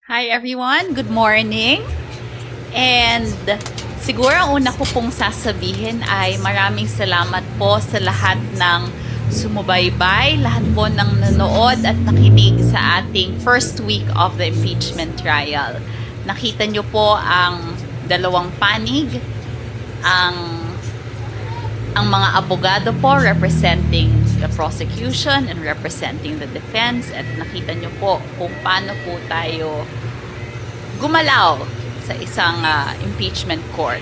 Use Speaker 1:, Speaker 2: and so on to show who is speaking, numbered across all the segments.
Speaker 1: Hi everyone, good morning. And siguro ang una ko pong sasabihin ay maraming salamat po sa lahat ng sumubaybay, lahat po ng nanood at nakinig sa ating first week of the impeachment trial. Nakita nyo po ang dalawang panig, ang mga abogado po representing the prosecution and representing the defense, at nakita nyo po kung paano po tayo gumalaw sa isang impeachment court.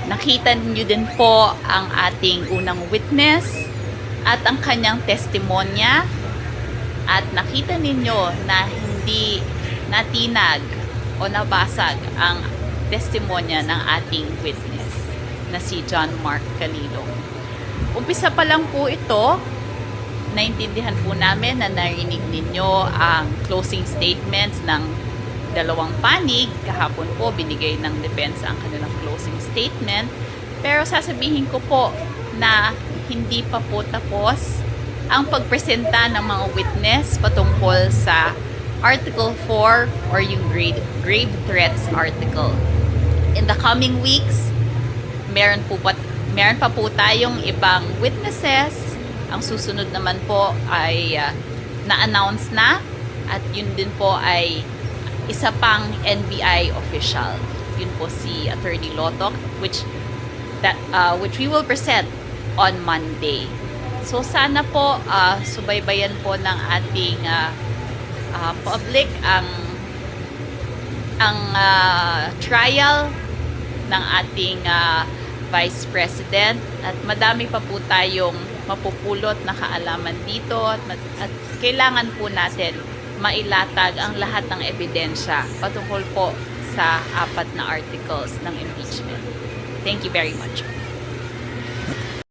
Speaker 1: Nakita niyo din po ang ating unang witness at ang kanyang testimonya, at nakita ninyo na hindi natinag o nabasag ang testimonya ng ating witness na si John Mark Calilong. Umpisa pa lang po ito, naintindihan po namin na narinig ninyo ang closing statements ng dalawang panig. Kahapon po binigay ng depensa ang kanilang closing statement, pero sasabihin ko po na hindi pa po tapos ang pagpresenta ng mga witness patungkol sa Article 4 or yung grave threats article. In the coming weeks, meron pa po tayong ibang witnesses. Ang susunod naman po ay na-announce na, at yun din po ay isa pang NBI official. Yun po si Attorney Lotok, which we will present on Monday. So sana po subaybayan po ng ating public ang trial ng ating Vice President, at madami pa po tayong mapupulot na kaalaman dito, at kailangan po natin mailatag ang lahat ng ebidensya patungkol po sa 4 na articles ng impeachment. Thank you very much.